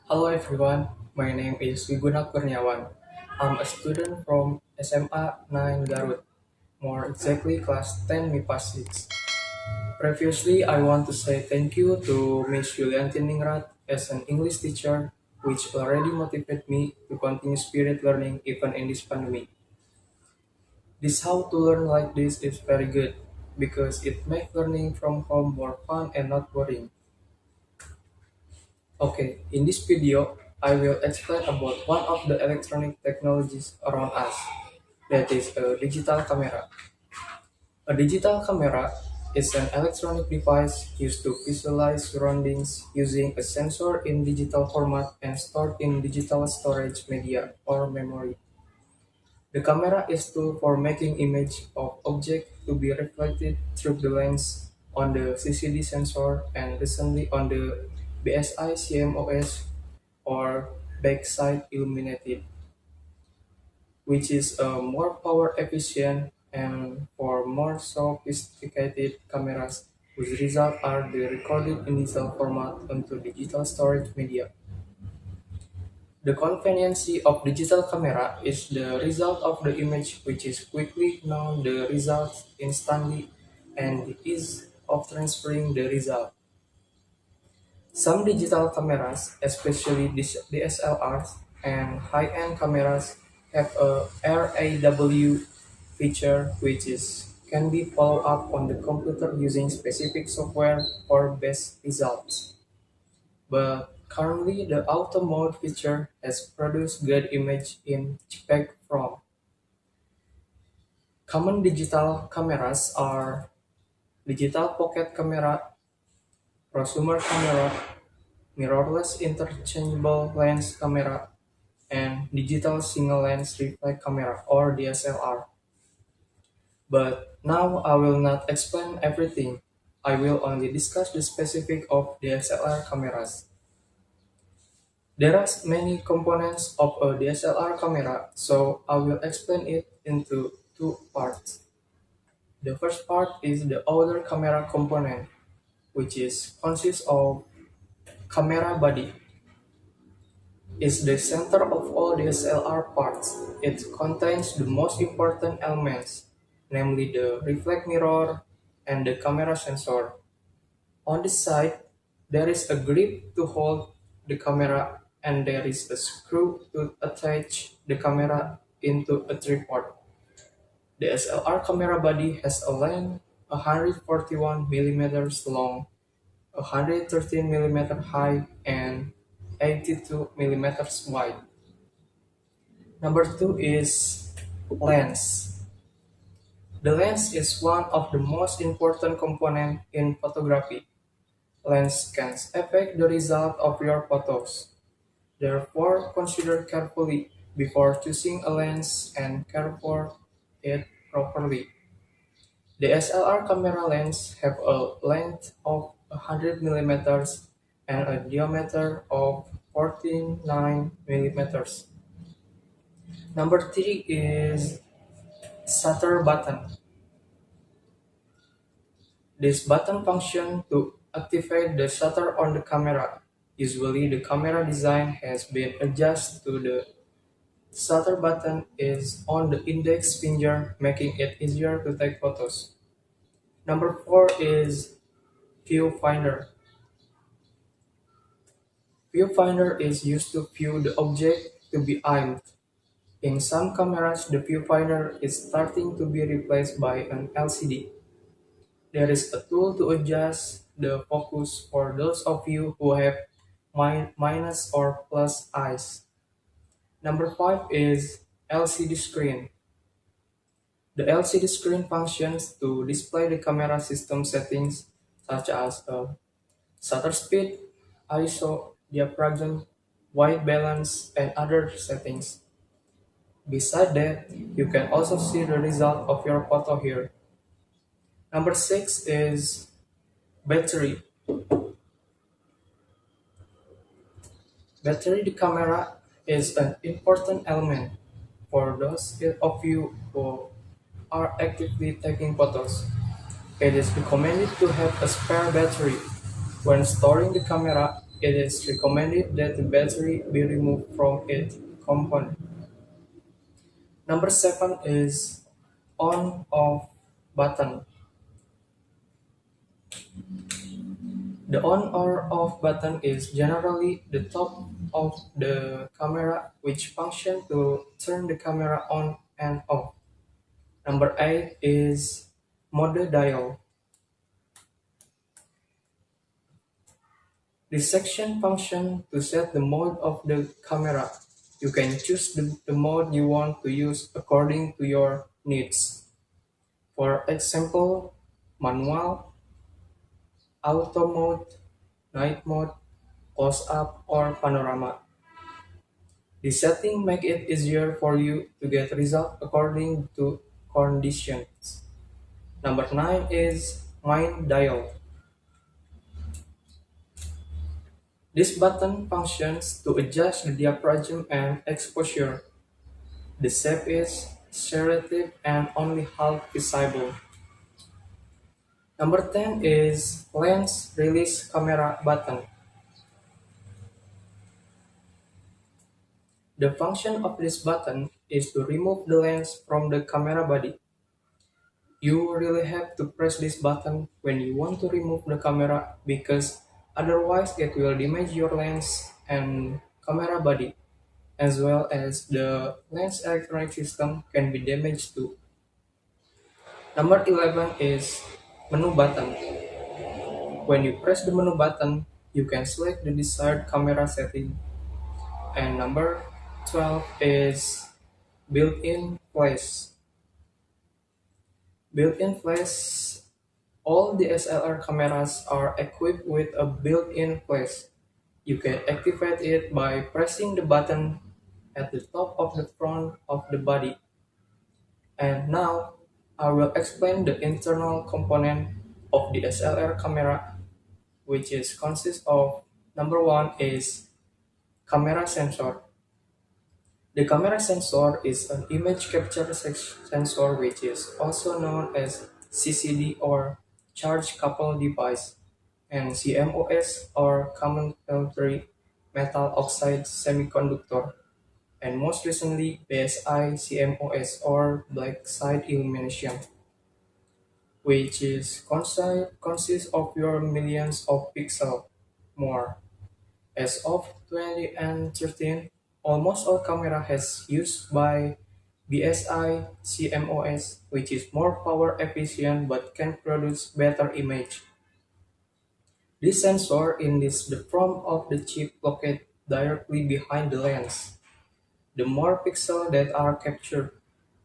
Hello everyone, my name is Wiguna Kurniawan. I'm a student from SMA 9 Garut, more exactly class 10 MIPA 6. Previously, I want to say thank you to Miss Yulianti Ningrat as an English teacher, which already motivated me to continue spirit learning even in this pandemic. This how to learn like this is very good because it makes learning from home more fun and not boring. Okay, in this video, I will explain about one of the electronic technologies around us, that is a digital camera. A digital camera is an electronic device used to visualize surroundings using a sensor in digital format and stored in digital storage media or memory. The camera is tool for making image of object to be reflected through the lens on the CCD sensor and recently on the BSI CMOS or backside illuminated, which is a more power efficient and for more sophisticated cameras whose results are the recorded in digital format onto digital storage media. The convenience of digital camera is the result of the image which is quickly known the results instantly and the ease of transferring the result. Some digital cameras, especially DSLRs and high-end cameras, have a RAW feature which is can be followed up on the computer using specific software for best results. But currently, the auto mode feature has produced good image in JPEG from. Common digital cameras are digital pocket camera, prosumer camera, mirrorless interchangeable lens camera, and digital single lens reflex camera or DSLR. But now I will not explain everything. I will only discuss the specific of DSLR cameras. There are many components of a DSLR camera, so I will explain it into two parts. The first part is the outer camera component, which is consists of camera body. Is the center of all DSLR parts. It contains the most important elements, namely the reflect mirror and the camera sensor. On the side, there is a grip to hold the camera and there is a screw to attach the camera into a tripod. The SLR camera body has a length 141 millimeters long, 113 millimeter high, and 82 millimeters wide. Number two is lens. The lens is one of the most important components in photography. Lens can affect the result of your photos. Therefore, consider carefully before choosing a lens and care for it properly. The SLR camera lens have a length of 100 millimeters and a diameter of 49 millimeters. Number three is shutter button. This button function to activate the shutter on the camera. Usually the camera design has been adjusted to the shutter button is on the index finger, making it easier to take photos. Number four is viewfinder. Viewfinder is used to view the object to be aimed. In some cameras, the viewfinder is starting to be replaced by an LCD. There is a tool to adjust the focus for those of you who have minus or plus eyes. Number five is LCD screen. The LCD screen functions to display the camera system settings such as shutter speed, ISO, diaphragm, white balance, and other settings. Besides that, you can also see the result of your photo here. Number six is battery. Battery the camera is an important element for those of you who are actively taking photos. It is recommended to have a spare battery when storing the camera It is recommended that the battery be removed from its component. Number 7 is on-off button. The on or off button is generally the top of the camera, which function to turn the camera on and off. Number 8 is mode dial. This section function to set the mode of the camera. You can choose the mode you want to use according to your needs. For example, manual, auto mode, night mode, close up, or panorama. This setting make it easier for you to get result according to conditions. Number 9 is mind dial. This button functions to adjust the diaphragm and exposure. The shape is serrative and only half visible. Number 10 is lens release camera button. The function of this button is to remove the lens from the camera body. You really have to press this button when you want to remove the camera because otherwise it will damage your lens and camera body, as well as the lens electronic system can be damaged too. Number 11 is menu button. When you press the menu button, you can select the desired camera setting. And number 12 is built-in flash. Built-in flash. All DSLR cameras are equipped with a built-in flash. You can activate it by pressing the button at the top of the front of the body. And now I will explain the internal component of the DSLR camera, which is consists of number 1 is camera sensor. The camera sensor is an image capture sensor, which is also known as CCD or charge coupled device, and CMOS or complementary metal oxide semiconductor, and most recently BSI CMOS or black side illumination, which is consists of your millions of pixels more. As of 2013, almost all camera has used by BSI CMOS, which is more power efficient but can produce better image. This sensor in this the front of the chip located directly behind the lens. The more pixels that are captured,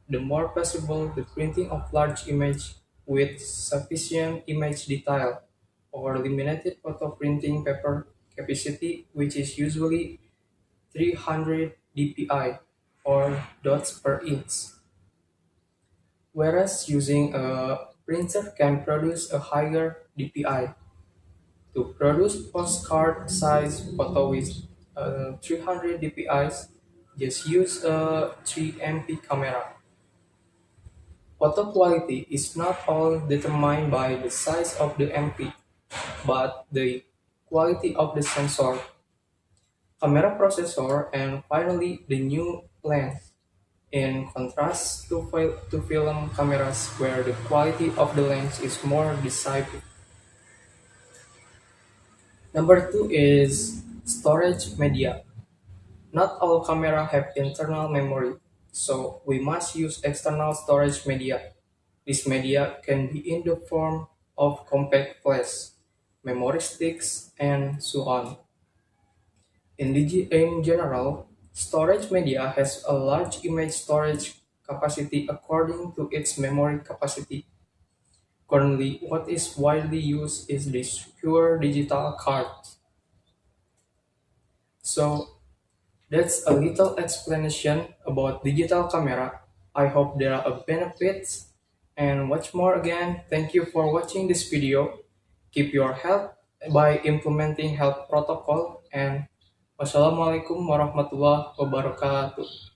the more possible the printing of large image with sufficient image detail or limited photo printing paper capacity, which is usually 300 dpi or dots per inch, whereas using a printer can produce a higher dpi. To produce postcard size photo with 300 dpi's, just use a 3MP camera. Photo quality is not all determined by the size of the MP, but the quality of the sensor, camera processor, and finally the new lens. In contrast to film cameras where the quality of the lens is more decisive. Number 2 is storage media. Not all cameras have internal memory, so we must use external storage media. This media can be in the form of compact flash, memory sticks, and so on. In general, storage media has a large image storage capacity according to its memory capacity. Currently, what is widely used is the secure digital cards. So that's a little explanation about digital camera. I hope there are benefits and much more. Again, thank you for watching this video. Keep your health by implementing health protocol, and wassalamualaikum warahmatullahi wabarakatuh.